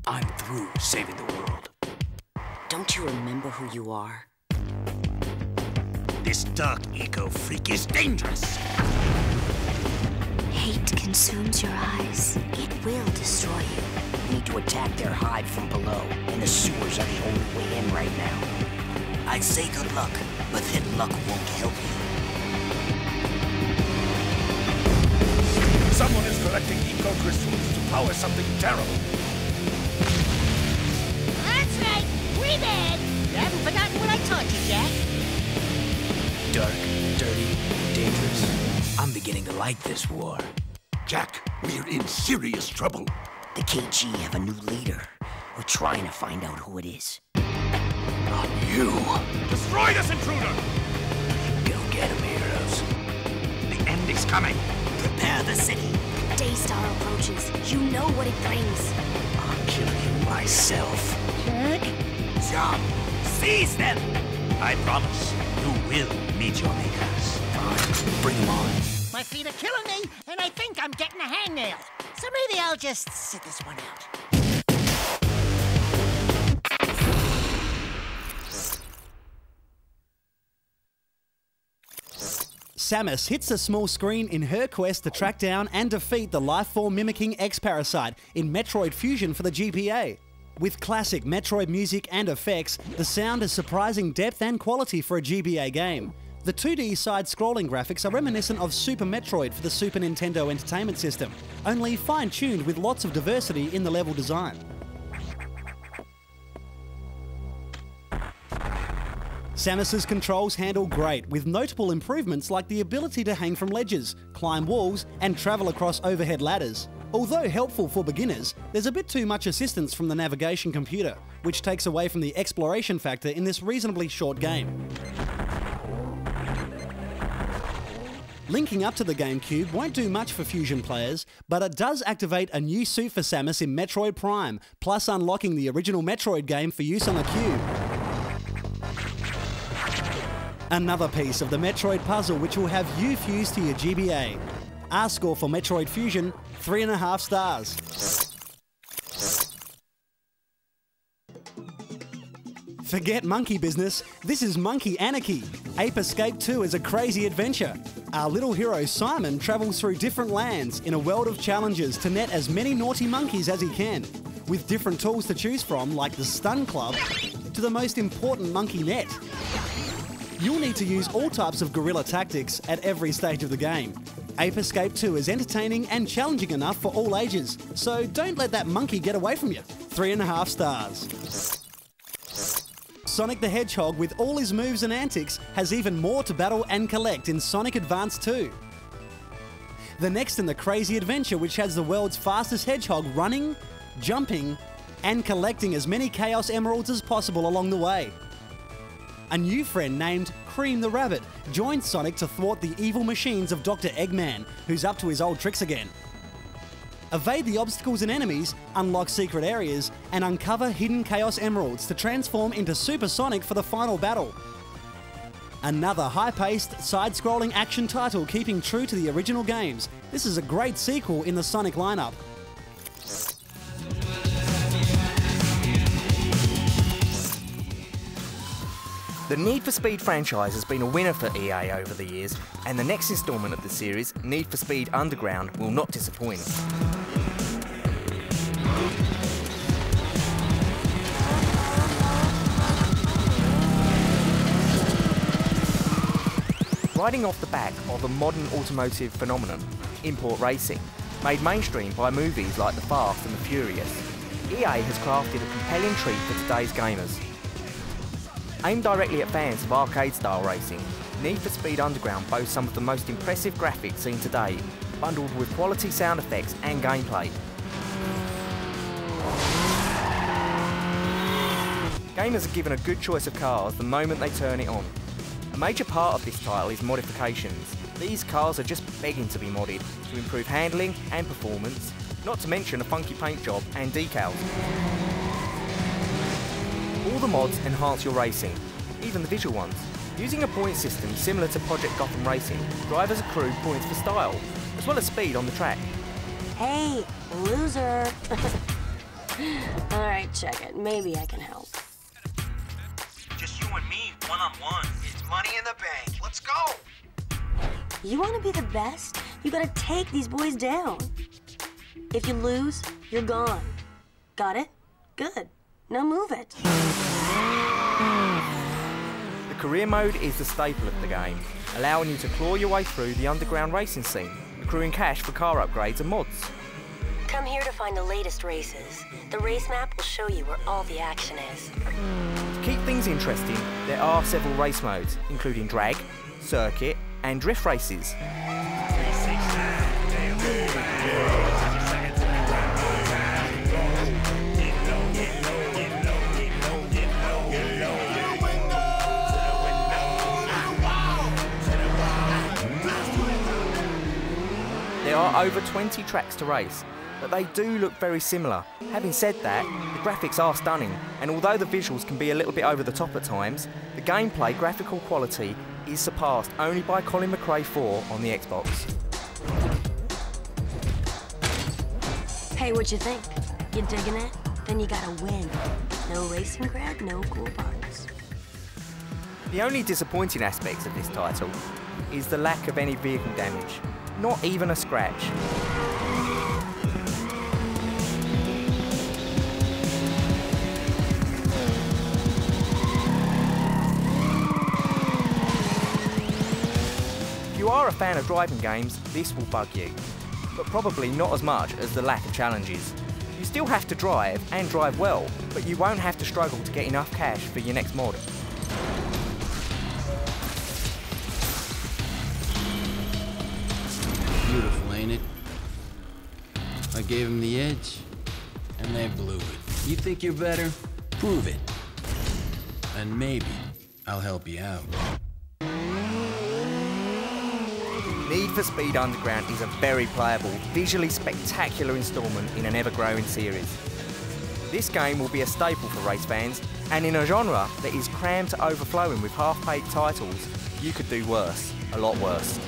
I'm through saving the world. Don't you remember who you are? This dark eco-freak is dangerous. Hate consumes your eyes. It will destroy you. We need to attack their hive from below, and the sewers are the only way in right now. I'd say good luck, but then luck won't help you. Someone is collecting eco-crystals to power something terrible. That's right, we did. You haven't forgotten what I taught you, Jack. Dark, dirty, dangerous. I'm beginning to like this war. Jack, we're in serious trouble. The KG have a new leader. We're trying to find out who it is. Not you. Destroy this intruder! Go get him, heroes. The end is coming. Prepare the city. Daystar approaches. You know what it brings. I'll kill you myself. Jack? Jump! Seize them! I promise you will meet your makers. Fine, bring him on. My feet are killing me, and I think I'm getting a hangnail. So maybe I'll just sit this one out. Samus hits a small screen in her quest to track down and defeat the lifeform mimicking X-Parasite in Metroid Fusion for the GPA. With classic Metroid music and effects, the sound has surprising depth and quality for a GBA game. The 2D side-scrolling graphics are reminiscent of Super Metroid for the Super Nintendo Entertainment System, only fine-tuned with lots of diversity in the level design. Samus's controls handle great, with notable improvements like the ability to hang from ledges, climb walls, and travel across overhead ladders. Although helpful for beginners, there's a bit too much assistance from the navigation computer, which takes away from the exploration factor in this reasonably short game. Linking up to the GameCube won't do much for Fusion players, but it does activate a new suit for Samus in Metroid Prime, plus unlocking the original Metroid game for use on the Cube. Another piece of the Metroid puzzle which will have you fused to your GBA. Our score for Metroid Fusion, 3.5 stars. Forget monkey business, this is Monkey Anarchy. Ape Escape 2 is a crazy adventure. Our little hero Simon travels through different lands in a world of challenges to net as many naughty monkeys as he can, with different tools to choose from like the Stun Club to the most important monkey net. You'll need to use all types of guerrilla tactics at every stage of the game. Ape Escape 2 is entertaining and challenging enough for all ages, so don't let that monkey get away from you. 3.5 stars. Sonic the Hedgehog, with all his moves and antics, has even more to battle and collect in Sonic Advance 2. The next in the crazy adventure which has the world's fastest hedgehog running, jumping, and collecting as many Chaos Emeralds as possible along the way. A new friend named Cream the Rabbit joins Sonic to thwart the evil machines of Dr. Eggman, who's up to his old tricks again. Evade the obstacles and enemies, unlock secret areas, and uncover hidden Chaos Emeralds to transform into Super Sonic for the final battle. Another high-paced, side-scrolling action title keeping true to the original games. This is a great sequel in the Sonic lineup. The Need for Speed franchise has been a winner for EA over the years, and the next instalment of the series, Need for Speed Underground, will not disappoint. Riding off the back of a modern automotive phenomenon, import racing, made mainstream by movies like The Fast and the Furious, EA has crafted a compelling treat for today's gamers. Aimed directly at fans of arcade-style racing, Need for Speed Underground boasts some of the most impressive graphics seen today, bundled with quality sound effects and gameplay. Gamers are given a good choice of cars the moment they turn it on. A major part of this title is modifications. These cars are just begging to be modded to improve handling and performance, not to mention a funky paint job and decals. All the mods enhance your racing, even the visual ones. Using a point system similar to Project Gotham Racing, drivers accrue points for style, as well as speed on the track. Hey, loser! All right, check it. Maybe I can help. Just you and me, one-on-one. It's money in the bank. Let's go. You want to be the best? You gotta take these boys down. If you lose, you're gone. Got it? Good. Now move it. The career mode is the staple of the game, allowing you to claw your way through the underground racing scene, accruing cash for car upgrades and mods. Come here to find the latest races. The race map will show you where all the action is. To keep things interesting, there are several race modes, including drag, circuit, and drift races. There are over 20 tracks to race, but they do look very similar. Having said that, the graphics are stunning, and although the visuals can be a little bit over the top at times, the gameplay graphical quality is surpassed only by Colin McRae 4 on the Xbox. Hey, what you think? You digging it? Then you gotta win. No racing cred, no cool parts. The only disappointing aspects of this title is the lack of any vehicle damage. Not even a scratch. If you are a fan of driving games, this will bug you, but probably not as much as the lack of challenges. You still have to drive, and drive well, but you won't have to struggle to get enough cash for your next mod. Beautiful, ain't it? I gave them the edge, and they blew it. You think you're better? Prove it. And maybe I'll help you out. Need for Speed Underground is a very playable, visually spectacular instalment in an ever-growing series. This game will be a staple for race fans, and in a genre that is crammed to overflowing with half-baked titles, you could do worse, a lot worse.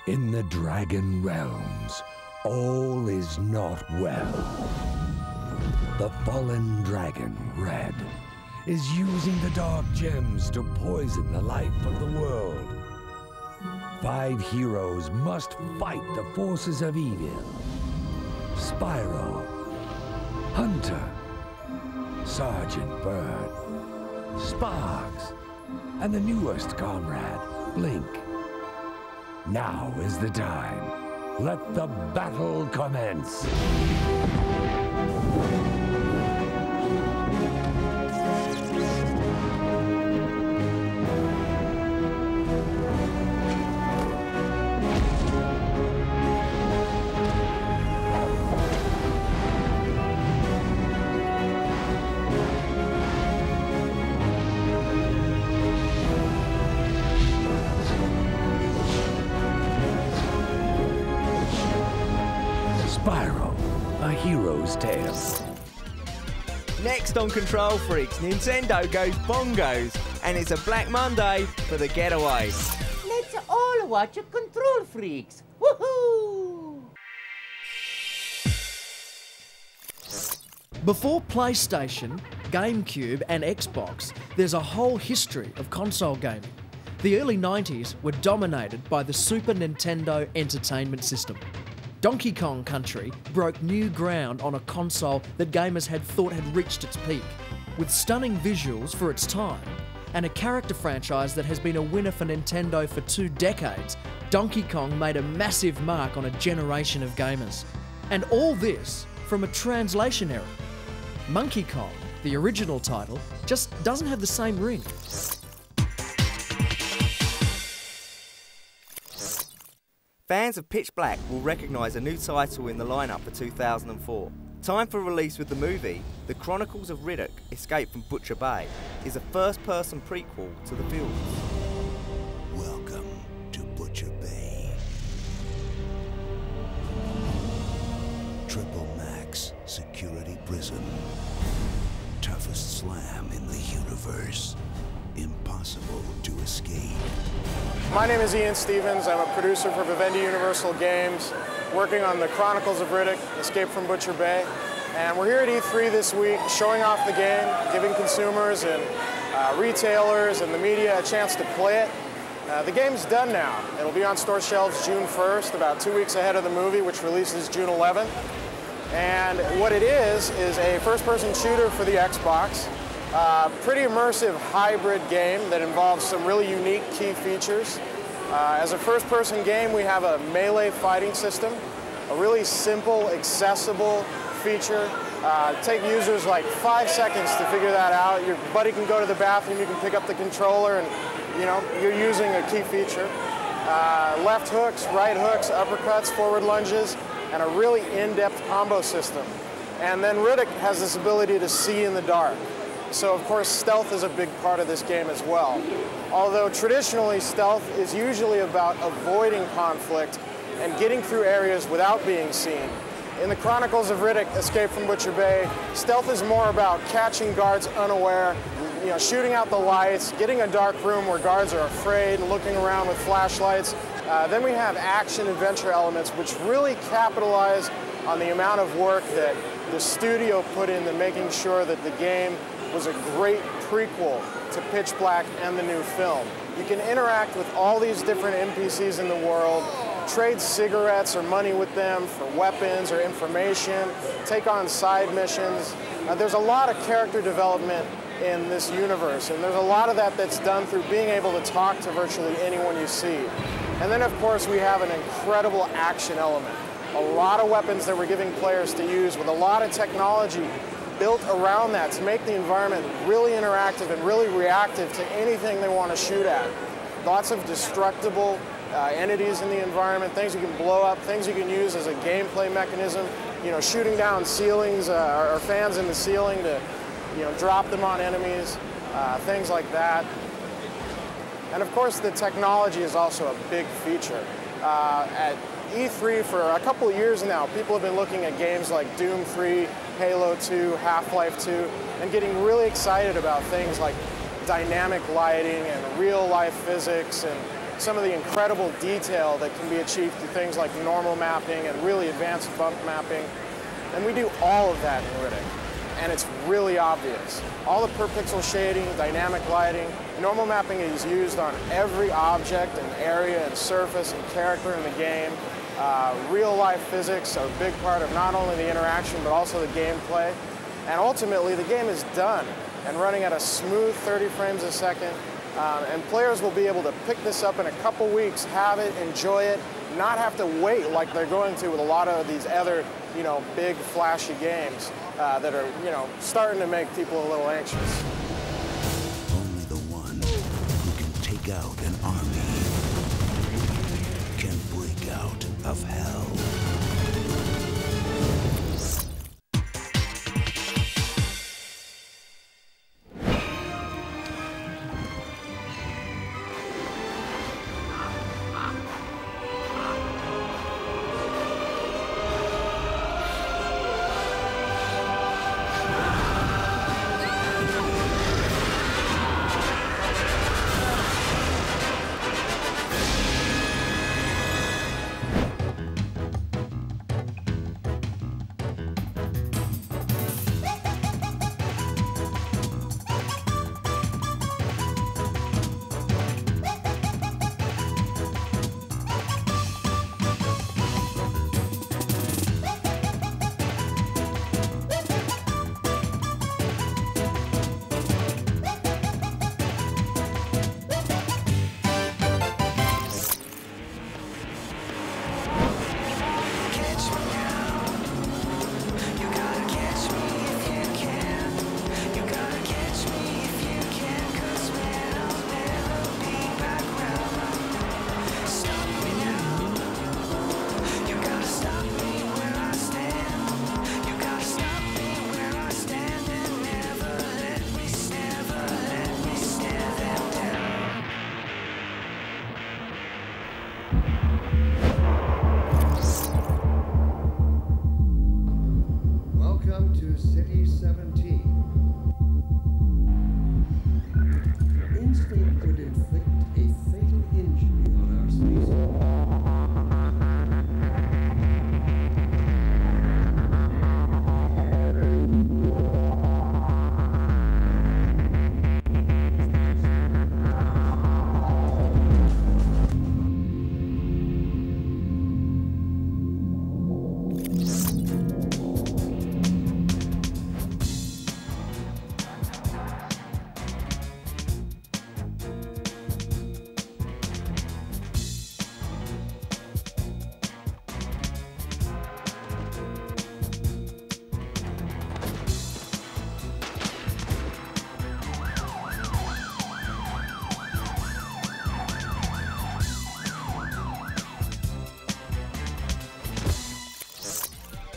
In the Dragon Realms, all is not well. The fallen dragon, Red, is using the dark gems to poison the life of the world. 5 heroes must fight the forces of evil. Spyro, Hunter, Sergeant Bird, Sparks, and the newest comrade, Blink. Now is the time. Let the battle commence. Spyro, a hero's tale. Next on Control Freaks, Nintendo goes bongos, and it's a Black Monday for the getaway. Let's all watch Control Freaks. Woohoo! Before PlayStation, GameCube and Xbox, there's a whole history of console gaming. The early 90s were dominated by the Super Nintendo Entertainment System. Donkey Kong Country broke new ground on a console that gamers had thought had reached its peak. With stunning visuals for its time, and a character franchise that has been a winner for Nintendo for 2 decades, Donkey Kong made a massive mark on a generation of gamers. And all this from a translation error. Monkey Kong, the original title, just doesn't have the same ring. Fans of Pitch Black will recognise a new title in the lineup for 2004. Time for release with the movie, The Chronicles of Riddick, Escape from Butcher Bay, is a first-person prequel to the films. Welcome to Butcher Bay. Triple Max Security Prison. Toughest slam in the universe. Impossible to escape. My name is Ian Stevens. I'm a producer for Vivendi Universal Games, working on the Chronicles of Riddick, Escape from Butcher Bay. And we're here at E3 this week, showing off the game, giving consumers and retailers and the media a chance to play it. The game's done now. It'll be on store shelves June 1st, about 2 weeks ahead of the movie, which releases June 11th. And what it is a first-person shooter for the Xbox. Pretty immersive hybrid game that involves some really unique key features. As a first-person game, we have a melee fighting system, a really simple, accessible feature. Take users like 5 seconds to figure that out. Your buddy can go to the bathroom, you can pick up the controller, and you're using a key feature. Left hooks, right hooks, uppercuts, forward lunges, and a really in-depth combo system. And then Riddick has this ability to see in the dark. So of course stealth is a big part of this game as well. Although traditionally stealth is usually about avoiding conflict and getting through areas without being seen. In the Chronicles of Riddick, Escape from Butcher Bay, stealth is more about catching guards unaware, shooting out the lights, getting a dark room where guards are afraid, looking around with flashlights. Then we have action-adventure elements which really capitalize on the amount of work that the studio put into making sure that the game was a great prequel to Pitch Black and the new film. You can interact with all these different NPCs in the world, trade cigarettes or money with them for weapons or information, take on side missions. There's a lot of character development in this universe, and there's a lot of that that's done through being able to talk to virtually anyone you see. And then of course we have an incredible action element. A lot of weapons that we're giving players to use with a lot of technology built around that to make the environment really interactive and really reactive to anything they want to shoot at. Lots of destructible entities in the environment, things you can blow up, things you can use as a gameplay mechanism, shooting down ceilings or fans in the ceiling to drop them on enemies, things like that. And of course the technology is also a big feature. At E3 for a couple of years now, people have been looking at games like Doom 3, Halo 2, Half-Life 2, and getting really excited about things like dynamic lighting and real-life physics and some of the incredible detail that can be achieved through things like normal mapping and really advanced bump mapping. And we do all of that in Riddick, and it's really obvious. All the per-pixel shading, dynamic lighting, normal mapping is used on every object and area and surface and character in the game. Real-life physics are a big part of not only the interaction but also the gameplay. And ultimately, the game is done and running at a smooth 30 frames a second. And players will be able to pick this up in a couple weeks, have it, enjoy it, not have to wait like they're going to with a lot of these other, big flashy games that are, starting to make people a little anxious. Only the one who can take out an army can break out of hell.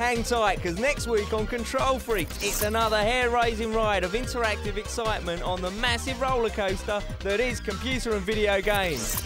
Hang tight, because next week on Control Freaks, it's another hair-raising ride of interactive excitement on the massive roller coaster that is computer and video games.